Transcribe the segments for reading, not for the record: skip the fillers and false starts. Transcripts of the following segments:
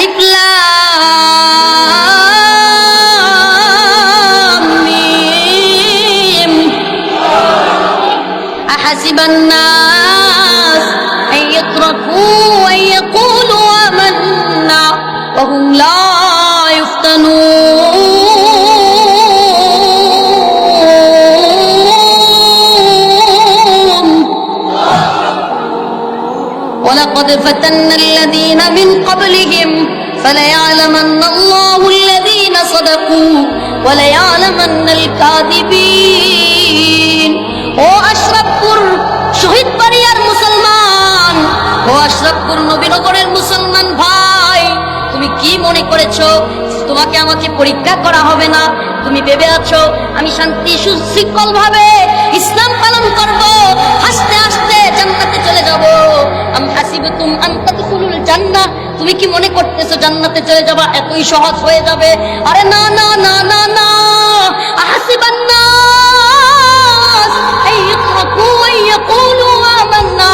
আলিফ লাম মিম আহাসিবান নাস আন ইতরাকু আন ইয়াকুলু আমান্না ওয়া হুম লা ইফতানুন ولقد فتنا الذين من قبلهم فليعلمن الله الذين صدقوا وليعلمن الكاذبين ও আশরাফপুর শহীদ বাড়িয়ার মুসলমান, ও আশরাফপুর নবীনগরের মুসলমান ভাই, তুমি কি মনে করেছো তোমাকে আমাকে পরীক্ষা করা হবে না? তুমি ভেবে আছো আমি শান্তি সুশৃঙ্খল ভাবে ইসলাম পালন করব, হাসতে হাসতে জান্নাতে চলে যাব? আম হাসিবতুম আন তাদখুলুল জান্নাহ, তুমি কি মনে করতেছো জান্নাতে চলে যাবা এতই সহজ হয়ে যাবে? আরে না না না না না, আহাসিবান নাস আইয়ুতরাকু আইয়াকুলু আমান্না,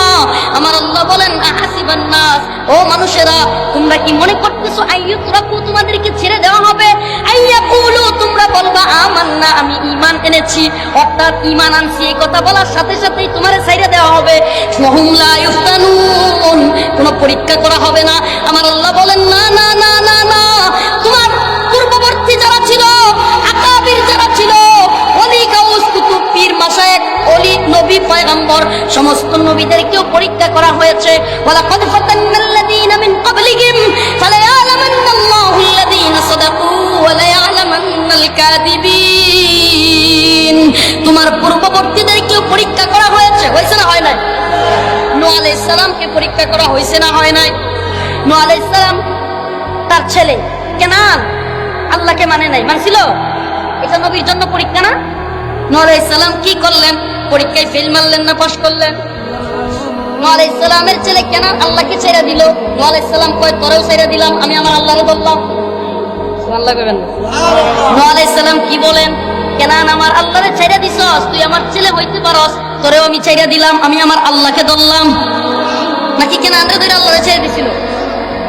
আমার আল্লাহ বলেন আহাসিবান নাস, ও মানুষেরা তোমরা কি মনে করতেছো আইয়ুতরাকু তোমাদেরকে ছেড়ে দেওয়া হবে? আইয়াকুলু তোমরা বলবা আমান্না আমি ঈমান এনেছি, অর্থাৎ ঈমান আনছি এই কথা বলার সাথে সাথেই তোমারে ছাইড়া দেওয়া হবে। ওয়াহুম লা ইফতানুন, কোনো পরীক্ষা করা হবে না। আমার আল্লাহ বলেন না না না না না, তোমার পূর্ববর্তী যারা ছিল, আকাবির যারা ছিল, ওলি গাউস কুতুব পীর মাশায়েখ, ওলি নবী পয়গম্বর সমস্ত নবীদেরকেও পরীক্ষা করা হয়েছে। ওয়ালাকাদ ফাতান্নাল্লাযীনা মিন ক্বাবলিহিম ফালায়ালামান্নাল্লাহুল্লাযীনা সাদাকু ওয়ালায়ালামান্নাল কাযিবিন, তোমার পূর্ববর্তীদেরকেও পরীক্ষা করা হয়েছে। হয়েছে না হয় নাই? নূহ আলাইহিস সালামকে পরীক্ষা করা হয়েছে না হয় নাই? নূহ আলাইহিস সালাম তার ছেলে কেনান আল্লাহকে মানে নাই, মানছিল? এটা নবীর জন্য পরীক্ষা না? নূহ আলাইহিস সালাম কি করলেন? পরীক্ষায় ফেল মারলেন না পাস করলেন? নূহ আলাইহিস সালামের ছেলে কেনান আল্লাহকে ছেড়ে দিল। নূহ আলাইহিস সালাম কয় তোরেও ছেড়ে দিলাম, আমি আমার আল্লাহরে বললাম। সুবহানাল্লাহ কইবেন না? নূহ আলাইহিস সালাম কি বলেন? কেনান আমার আল্লাহরে ছেড়ে দিছস, তুই আমার ছেলে হইতে পারস, তোরেও আমি ছেড়ে দিলাম, আমি আমার আল্লাহকে ধরলাম। নাকি কেনানরে ধরে আল্লাহরে ছেড়ে দিছিল?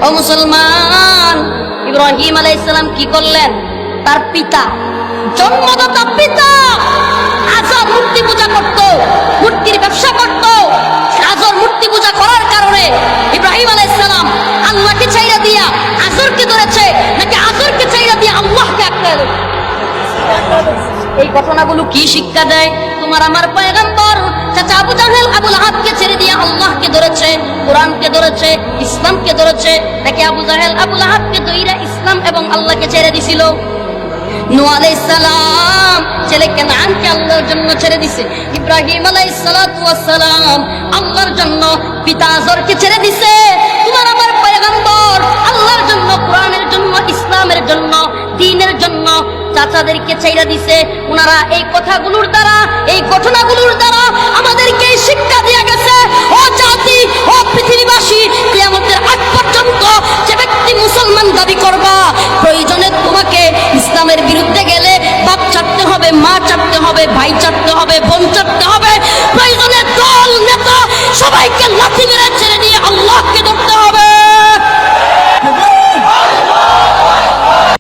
ও মুসলমান, ইব্রাহিম আলাইহিস সালাম কি করলেন? তার পিতা, জন্মদাতা পিতা আজর মূর্তি পূজা করত, মূর্তির ব্যবসা করত। আজর মূর্তি পূজা করার কারণে ইব্রাহিম আলাইহিস সালাম আল্লাহকে ছাইড়া দিয়া আজরকে ধরেছে, নাকি আজরকে ছাইড়া দিয়া আল্লাহকে আঁকড়ে ধরেছে? এই ঘটনাগুলো কি শিক্ষা দেয়? তোমার আমার পয়গম্বর চাচা আবু জাহেল আবু লাহাবকে ছেড়ে দিয়ে আল্লাহকে ধরেছে, কোরআনকে ধরেছে, ইসলামকে ধরেছে, নাকি আবু জাহেল আবু লাহাবকে ধইরা ইসলাম এবং আল্লাহকে ছেড়ে দিছিল? নূহ আলাইহিস সালাম ছেলে কেনানকে আল্লাহর জন্য ছেড়ে দিছে, ইব্রাহিম আলাইহিস সালাতু ওয়াস সালাম আল্লাহর জন্য পিতা আজরকে ছেড়ে দিছে। তোমার আমার পয়গম্বর আল্লাহর জন্য, কোরআনের জন্য, ইসলামের জন্য, দ্বীনের জন্য চাচাদেরকে ছাইড়া দিছে। ওনারা এই কথাগুলোর দ্বারা, এই ঘটনাগুলোর দ্বারা আমাদেরকে শিক্ষা দিয়ে গেছে, ও জাতি, ও পৃথিবীবাসী, কিয়ামতের আগ পর্যন্ত যে ব্যক্তি মুসলমান দাবি করবা, প্রয়োজনে তোমাকে ইসলামের বিরুদ্ধে গেলে বাপ চাটতে হবে, মা চাটতে হবে, ভাই চাটতে হবে, বোন চাটতে হবে, প্রয়োজনে দল নেতা সবাইকে লাথি মেরে ছেড়ে দিয়ে আল্লাহকে ধরতে হবে।